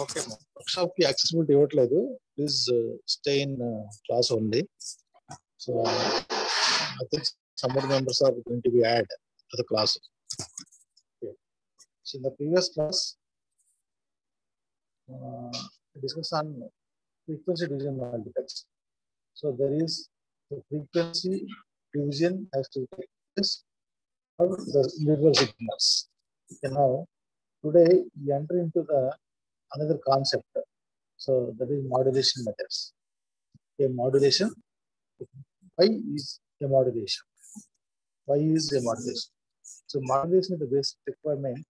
Okay, workshop ki accessibility ఇవ్వట్లేదు. Please stay in class only. So I think some more members are going to be added to the class. Okay. So in the previous class, we discussed on frequency division multiplex. So there is the frequency division has to take place for the individual signals. Okay, now today we enter into the another concept. So that is modulation methods. A modulation. Why is a modulation? Why is a modulation? So modulation is the basic requirement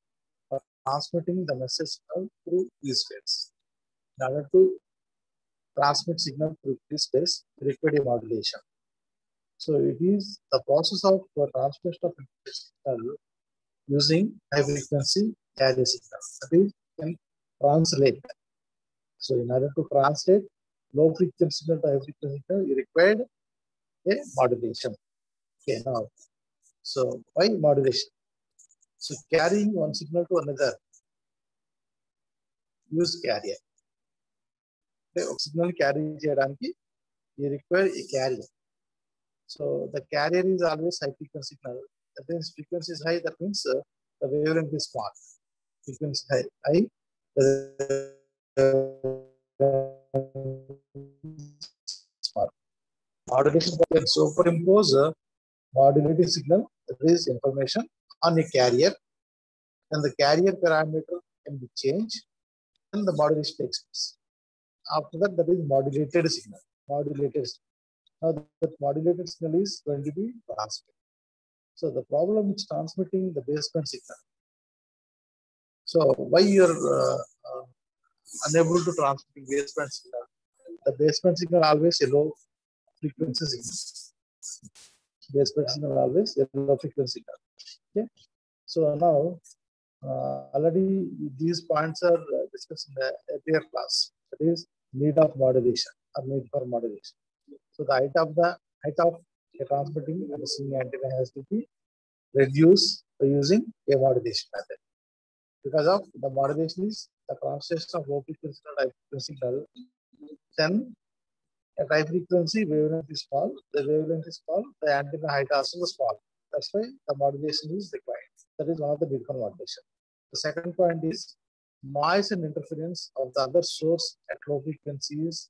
for transmitting the message through free space. In order to transmit signal through free space, we require a modulation. So it is the process of transmission of signal using high frequency carrier signal. That is, can translate. So in order to translate low frequency signal to high frequency signal, you required a modulation. Okay, now, so why modulation? So carrying one signal to another, use carrier. Okay, signal carry cheyadaniki, you require a carrier. So the carrier is always high frequency signal. That means frequency is high. That means the wavelength is small. Frequency high. Small. Modulation can superimpose a modulated signal, that is information, on a carrier, and the carrier parameter can be changed, and the modulation takes place. After that, that is modulated signal. Modulated signal. Now, that modulated signal is going to be transmitted. So the problem is transmitting the baseband signal. So why you're unable to transmit baseband signal? The baseband signal always a low frequency signal. Baseband signal always a low frequency signal. Okay. So now already these points are discussed in the earlier class. That is need of modulation or need for modulation. So the height of the transmitting and receiving antenna has to be reduced by using a modulation method. Because of the modulation is the translation of low frequency to high frequency signal. Then at high frequency wavelength is small. The wavelength is small. The antenna height also is small. That's why the modulation is required. That is one of the big modulation. The second point is noise and interference of the other source at low frequency is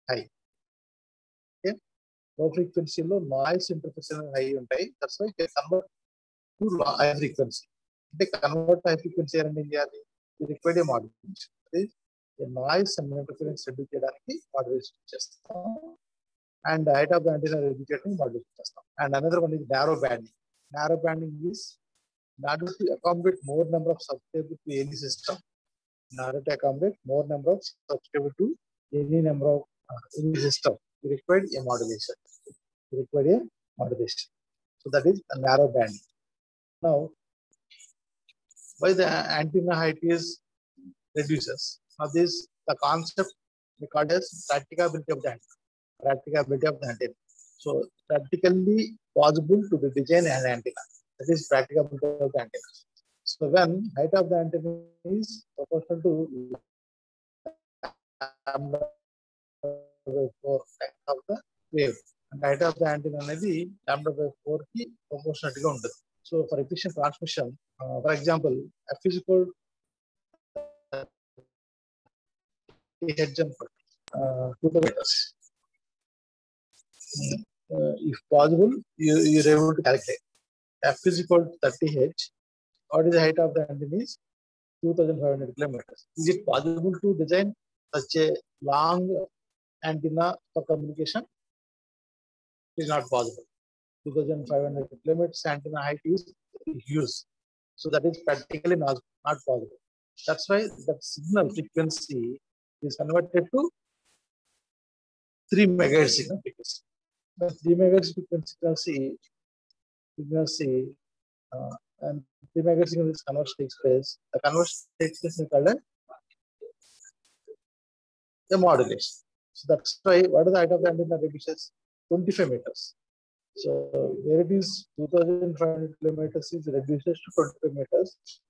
high. Okay, low frequency low noise interference high untai. That's why they convert to high frequency. They convert high frequency and India they require a modulation. That is the noise and interference reduce cheyadiki modulation chestam, and the height of the antenna reduce cheyadiki modulation chestam. And another one is narrow banding. Narrow banding is in order to accommodate more number of subscribers to any system. In order to accommodate more number of subscribers to any number of any system, we require a modulation. We require a modulation. So that is a narrow banding. Now, why the antenna height is reduces? Now, this the concept we call as practicability of the antenna. Practicability of the antenna. So, practically possible to be design an antenna. That is practicability of the antenna. So, when height of the antenna is proportional to lambda by 4 of the wave, and height of the antenna అనేది lambda by 4 కి proportionate గా ఉంటుంది. So, for efficient transmission, for example, F is equal to H for 2 meters. If possible, you're able to calculate. F is equal to 30 H. What is the height of the antenna is 2,500 kilometers. Is it possible to design such a long antenna for communication? It is not possible. 2,500 kilometers antenna height is huge. So that is practically not possible. That's why the signal frequency is converted to 3 megahertz signal frequency. The 3 megahertz frequency and 3 megahertz signal is conversion takes place. The conversion takes place in called a modulation. So that's why what is the height of the antenna reduces 25 meters. So where it is 2,500 kilometers is reduces to 25 meters,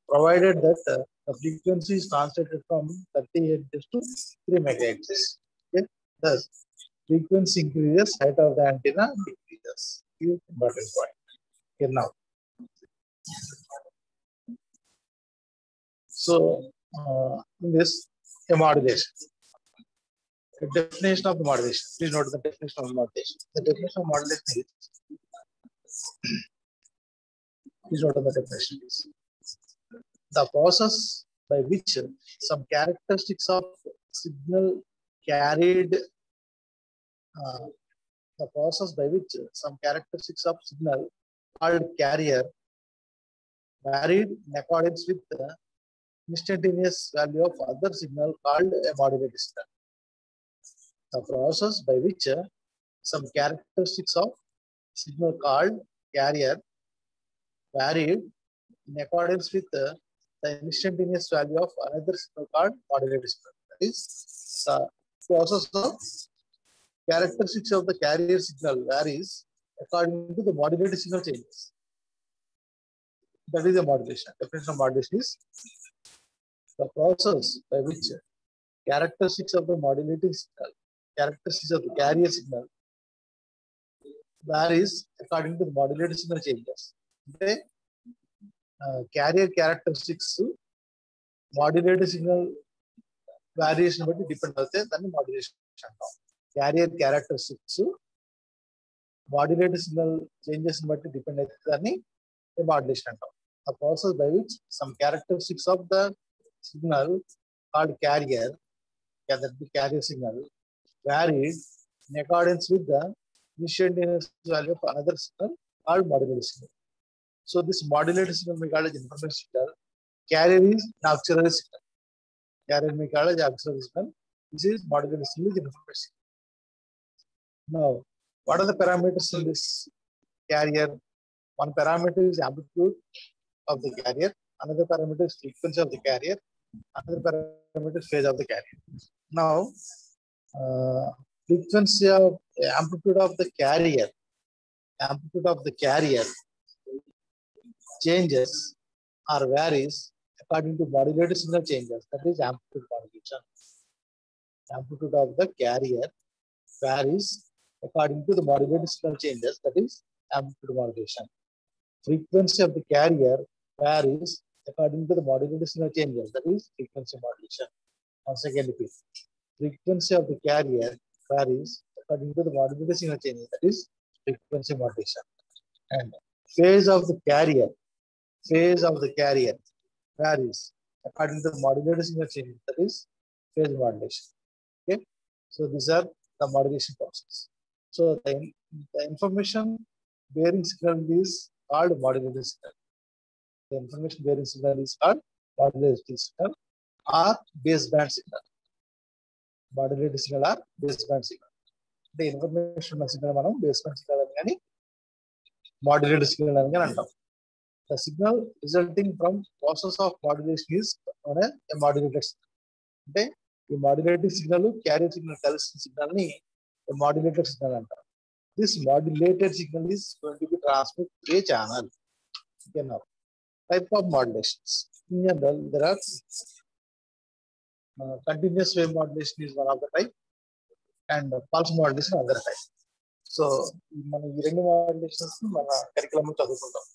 provided that the frequency is translated from 30 Hz to 3 megahertz. Okay? Thus, frequency increases, height of the antenna decreases. Is important point. Okay, now. So, in this, a modulation. The definition of the modulation. Please note the definition of modulation. The definition of modulation is. Please note the definition is the process by which some characteristics of signal carried. The process by which some characteristics of signal called carrier varied in accordance with the instantaneous value of other signal called a modulated signal. The process by which some characteristics of signal called carrier varied in accordance with the instantaneous value of another signal called modulated signal. That is the process of characteristics of the carrier signal varies according to the modulated signal changes. That is the modulation. Definition of modulation is the process by which characteristics of the modulated signal, characteristics of the carrier signal varies according to the modulated signal changes. Okay? Carrier characteristics modulated signal variation బట్టి depend అవుతాయి, దాన్ని modulation అంటాం. Carrier characteristics modulated signal changes బట్టి depend అయితే దాన్ని modulation అంటాం. A process by which some characteristics of the signal called carrier, the carrier signal, varied in accordance with the instantaneous value of another signal called modulated signal. So this modulated signal we call as information signal. Carrier is auxiliary signal. Carrier we call as auxiliary signal. This is modulated signal is information. Now, what are the parameters in this carrier? One parameter is amplitude of the carrier. Another parameter is frequency of the carrier. Another parameter is phase of the carrier. Now, frequency of amplitude of the carrier changes or varies according to modulated signal changes. That is amplitude modulation. Amplitude of the carrier varies according to the modulated signal changes. That is amplitude modulation. Frequency of the carrier varies according to the modulated signal changes. That is frequency modulation. Once again, repeat. Frequency of the carrier varies according to the modulated signal changes. That is frequency modulation. And phase of the carrier varies according to the modulated signal changes. That is phase modulation. Okay. So these are the modulation process. So the information bearing signal is called modulated signal. The information bearing signal is called modulated signal or baseband signal. Modulated signal or baseband signal. The information signal మనం baseband signal అని కానీ modulated signal అని కానీ అంటాం. The signal resulting from process of modulation is known as a modulated signal. అంటే ఈ modulated signal carrier signal కలిసిన signal ని a modulated signal అంటాం. This modulated signal is going to be transmitted to a channel. Okay, now type of modulations. In general, there are continuous wave modulation is one of the type, and pulse modulation another type. So, మనం ఈ రెండు modulations మన curriculum లో చదువుకుంటాం.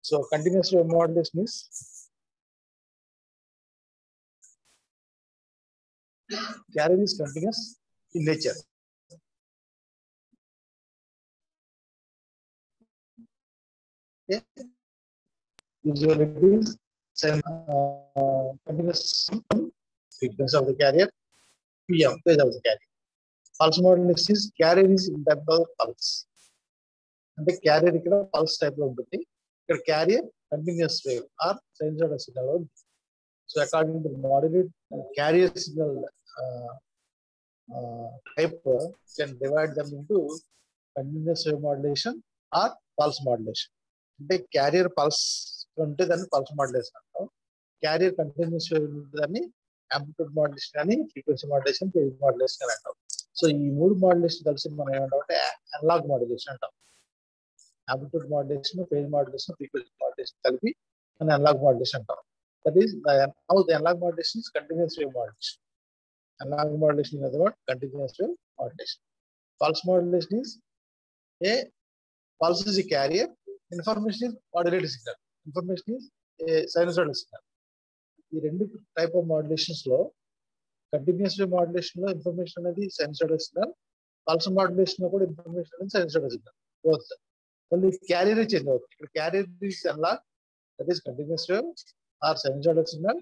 So, continuous wave modulation is carrier is continuous in nature. Okay. Usually it is same continuous frequency of the carrier, PM, phase of the carrier. Pulse modulation is carrier is in type of pulse. అంటే carrier ఇక్కడ pulse type లో ఉంటుంది. ఇక్కడ carrier continuous wave or sinusoidal signal ఉంది. So according to modulated carrier signal type, can divide them into continuous wave modulation or pulse modulation. అంటే carrier pulse ఉంటే దాన్ని pulse modulation అంటాం. క్యారియర్ కంటిన్యూస్ వేవ్ ఉంటే దాన్ని యాంప్లిట్యూడ్ మాడ్యులేషన్ కానీ frequency modulation, phase modulation అని అంటాం. సో ఈ మూడు మాడ్యులేషన్ కలిసి మనం ఏమంటాం అంటే అనలాగ్ మాడ్యులేషన్ అంటాం. amplitude modulation, phase modulation, frequency modulation కలిపి an analog modulation అంటాం. That is now the analog modulation is continuous wave modulation. Analog modulation is about continuous wave modulation. Pulse modulation is a pulse is a carrier, information is modulated signal. Information is a sinusoidal signal. ఈ రెండు type of modulations లో continuous wave modulation లో information అనేది sinusoidal signal, pulse modulation లో కూడా information అనేది sinusoidal signal. Both మళ్ళీ carrier change అవుతుంది. ఇక్కడ carrier is analog, that is continuous wave or sinusoidal signal.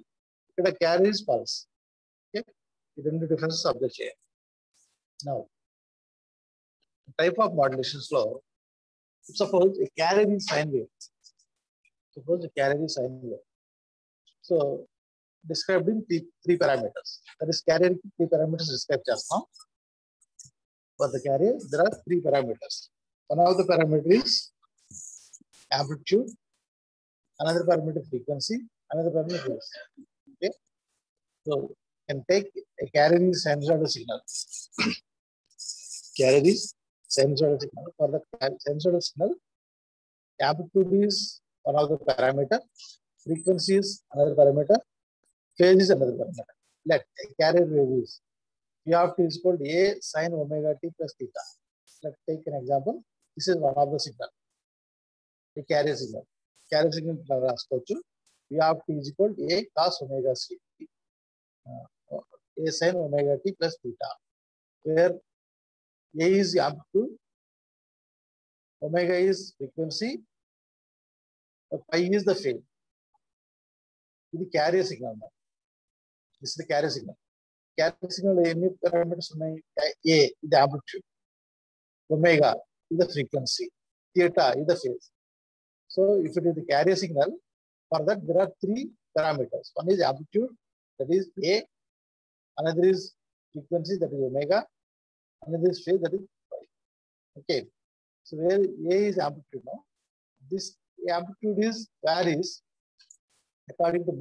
ఇక్కడ క్యారియర్ ఈస్ పల్స్. ఓకే, ఈ రెండు డిఫరెన్సెస్ అబ్జర్వ్ చేయాలి. నౌ టైప్ ఆఫ్ మాడ్యులేషన్స్ లో suppose a carrier is sine wave. Suppose a carrier is sine wave. So described in three parameters. That is carrier three parameters describe chestam. For the carrier, there are three parameters. One of the parameter is amplitude, another parameter frequency, another parameter phase. Okay. So you can take a carrier is sinusoidal signal. Carrier is sinusoidal signal. For the sinusoidal signal, amplitude is one of the parameter, frequency is another parameter, phase is another parameter. Let a carrier wave is P of t is equal to a sin omega t plus theta. Let's take an example. This is one of the signal, a carrier signal. Carrier signal raskochu. P of t is equal to a cos omega c, a sin omega t plus theta, where a is the amplitude, omega is frequency, pi is the phase. This is carrier signal. This is the carrier signal. Carrier signal any parameters ఉన్నాయి. A is the amplitude, omega is the frequency, theta is the phase. So if it is the carrier signal, for that there are three parameters. One is amplitude, that is A, another is frequency, that is omega, another is phase, that is pi. Okay, so where A is amplitude now, this amplitude is varies according to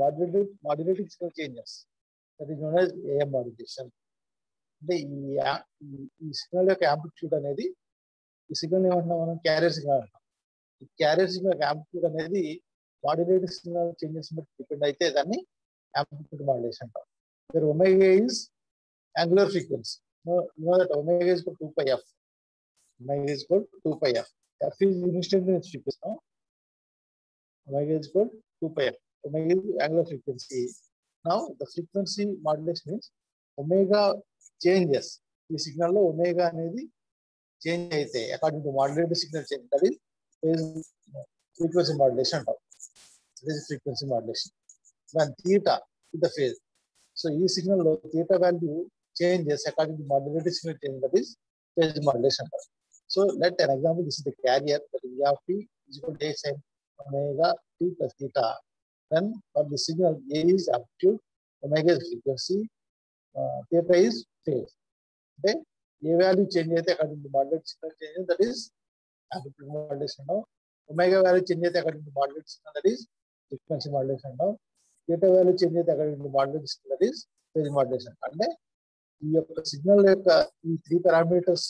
modulating signal changes. That is known as AM modulation. అంటే ఈ signal యొక్క amplitude అనేది, ఈ signal ఏమంటున్నాం మనం, carrier signal అంటాం. ఈ carrier signal amplitude అనేది మాడ్యులేటెడ్ సిగ్నల్ చేంజెస్ బట్టి డిపెండ్ అయితే దాన్ని యాంప్లిట్యూడ్ మాడ్యులేషన్ అంటాం. Where omega is angular frequency. You know that omega is equal to 2πf. Omega is equal to 2πf. F is instantaneous frequency. No? Omega is equal to 2πf. Omega is angular frequency. Now the frequency modulation is omega changes. ఈ signal లో omega అనేది change అయితే according to modulated signal change, that is frequency modulation అంటాం. That is frequency modulation. దాని theta is the phase. So ఈ signal లో theta value changes according to modulated signal change, that is phase modulation. So let an example, this is the carrier, that is V of t is equal to a sin omega t plus theta. Then for the signal, A is amplitude, omega is frequency, theta is phase. Okay, A value change according to modulated signal change, that is amplitude modulation. Now omega value change according to modulated signal, that is frequency modulation. Now theta value change according to modulated signal, that is phase modulation. And ఈ యొక్క signal యొక్క ఈ three parameters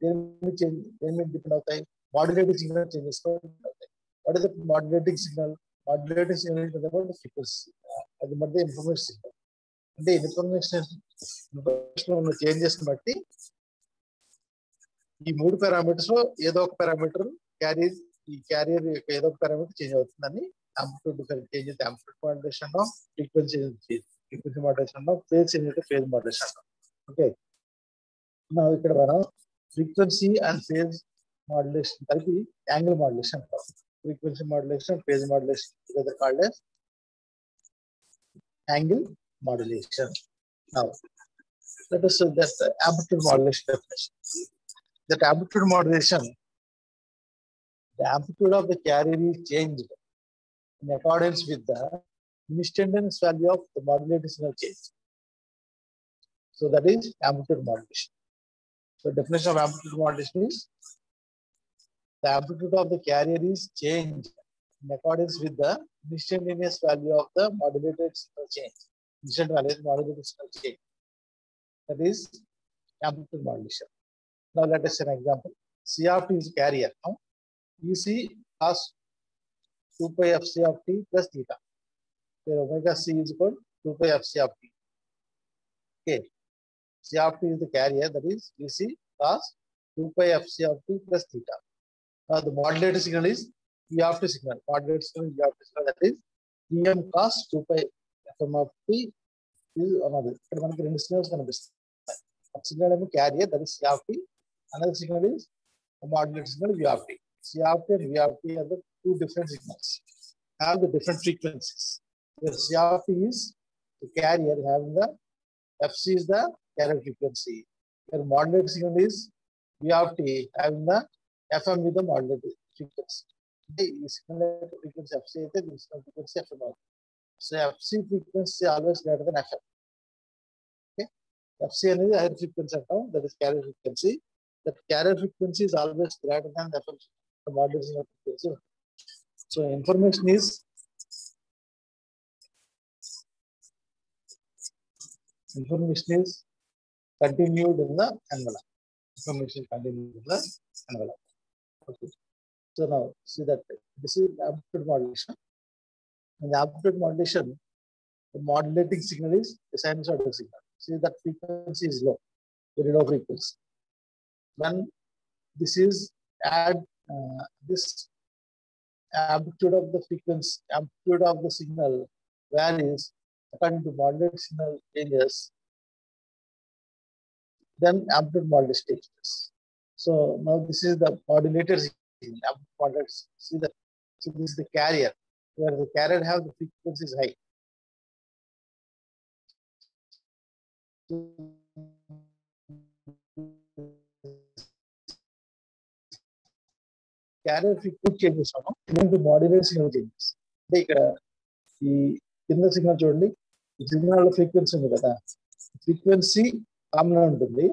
దేని మీద depend అవుతాయి, modulating signal changes అవుతాయి. What is the modulating signal? Modulating signal frequency, అది మధ్య ఇన్ఫర్మేషన్ సిగ్నల్. అంటే ఇన్ఫర్మేషన్ ఉన్న చేంజెస్ బట్టి ఈ మూడు పారామీటర్స్ లో ఏదో ఒక పారామీటర్ క్యారియర్ యొక్క ఏదో ఒక పారామీటర్ చేంజ్ అవుతుందని amplitude change అయితే amplitude modulation అంటాం, frequency modulation అంటాం, phase change అయితే phase modulation అంటాం. ఓకే, ఇక్కడ మనం ఫ్రీక్వెన్సీ అండ్ ఫేజ్ మాడ్యులేషన్ కలిపి యాంగిల్ మాడ్యులేషన్ అంటాం. Frequency modulation, phase modulation together called as angle modulation. Now let us see that amplitude modulation definition. That amplitude modulation, the amplitude of the carrier is changed in accordance with the instantaneous value of the modulated signal change. So that is amplitude modulation. So definition of amplitude modulation is the amplitude of the carrier is changed in accordance with the instantaneous value of the modulated signal change. Instant value modulated signal change. That is amplitude modulation. Now let us see an example. C of t is carrier. No? EC cos 2 pi FC of t plus theta. Where omega c is equal to 2 pi FC of t. Okay. C of t is the carrier, that is EC cos 2 pi FC of t plus theta. Now the modulated signal is E of t signal. Modulated signal is E of t signal, that is Em cos 2 pi FM of t is another. ఇక్కడ మనకి రెండు signals కనిపిస్తాయి. ఒక signal ఏమో carrier, that is C of t. Another signal is a modulated signal V of t. C of t and V of t are the two different signals. Have the different frequencies. Where C of t is the carrier having the FC is the carrier frequency. Where modulated signal is V of t having the FM with the modulated frequency. The signal frequency FC is the signal frequency FM. So FC frequency always greater than FM. Okay. FC is higher frequency account, that is carrier frequency. That carrier frequency is always greater than the FM, the modulated signal frequency. So information is continued in the envelope. Information is continued in the envelope. Okay. So now see that this is amplitude modulation. In the amplitude modulation, the modulating signal is the sinusoidal signal. See that frequency is low, very low frequency. When this is this amplitude of the frequency, amplitude of the signal varies according to modulated signal changes, then amplitude modulation takes place. So now this is the modulated signal. See that. So this is the carrier, where the carrier have the frequency is high. Carrier frequency changes then the modulated signal changes. ఇక్కడ ఈ కింద signal చూడండి, ఈ signal frequency ఉంది కదా, frequency common ఉంటుంది,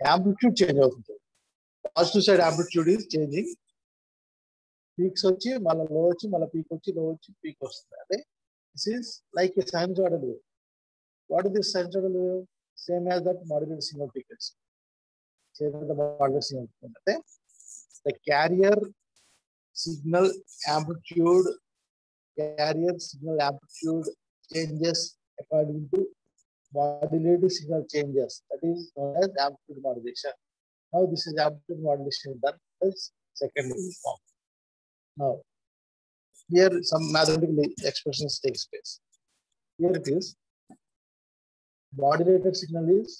amplitude change అవుతుంది. Positive side amplitude is changing, peaks వచ్చి మళ్ళీ లో వచ్చి మళ్ళీ పీక్ వచ్చి లో వచ్చి పీక్ వస్తుంది. అదే this is like a sinusoidal wave. What is this sinusoidal wave? Same as that modulated signal frequency. Same as the modulated signal frequency. అంటే the carrier signal amplitude changes according to modulated signal changes. That is known as amplitude modulation. Now this is amplitude modulation done as secondary form. Now here some mathematical expressions takes place. Here it is. Modulated signal is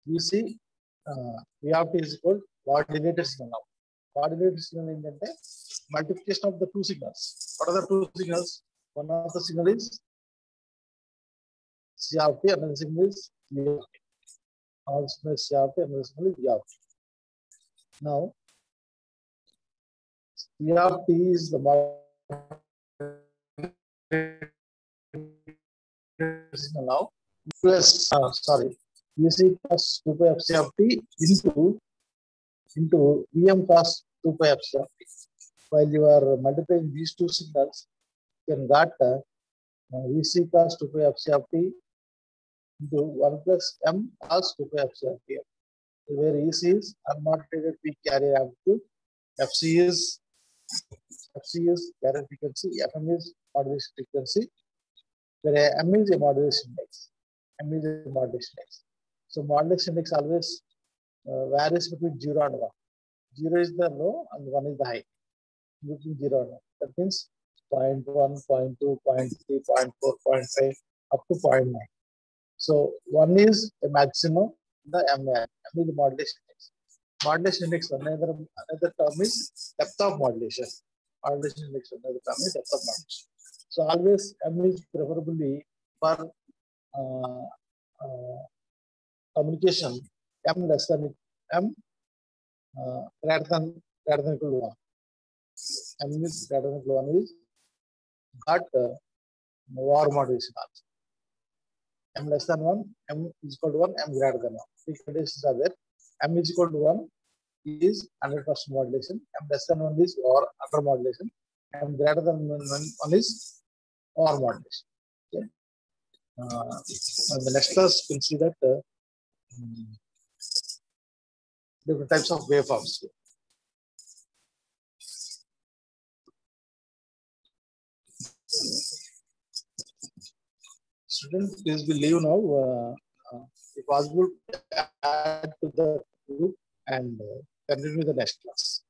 VC V of t is equal modulated signal. Now modulated signal ఏంటంటే multiplication of the two signals. What are the two signals? One of the signal is C of t, another signal is V of t. One signal is C of t, another signal is V of t. Now V of t is the modulated signal. Now plus VC plus 2 pi FC of t into Vm cos 2 pi FC of t. While you are multiplying these two signals, you can get Vc cos 2 pi FC of t into 1 plus m cos 2 pi FC of t. Where Ec is unmodulated peak carrier amplitude, FC is carrier frequency, Fm is modulation frequency, where m is a modulation index. So modulation index always varies between 0 and 1. 0 is the low and 1 is the high. Between 0 and 1. That means 0.1, 0.2, 0.3, 0.4, 0.5 up to 0.9. So 1 is the maximum, the M is the modulation index. Modulation index, another term is depth of modulation. Modulation index, another term is depth of modulation. So always M is preferably for communication, M less than M greater than equal to 1. M is greater than equal to 1 is got VAR modulation also. M less than 1, M is equal to 1, M greater than 1. Three conditions are there. M is equal to 1 is 100% modulation. M less than 1 is VAR under modulation. M greater than 1 is VAR modulation. Okay. And the next class you can see that different types of waveforms. Students, please we leave now. If possible, add to the group and continue the next class.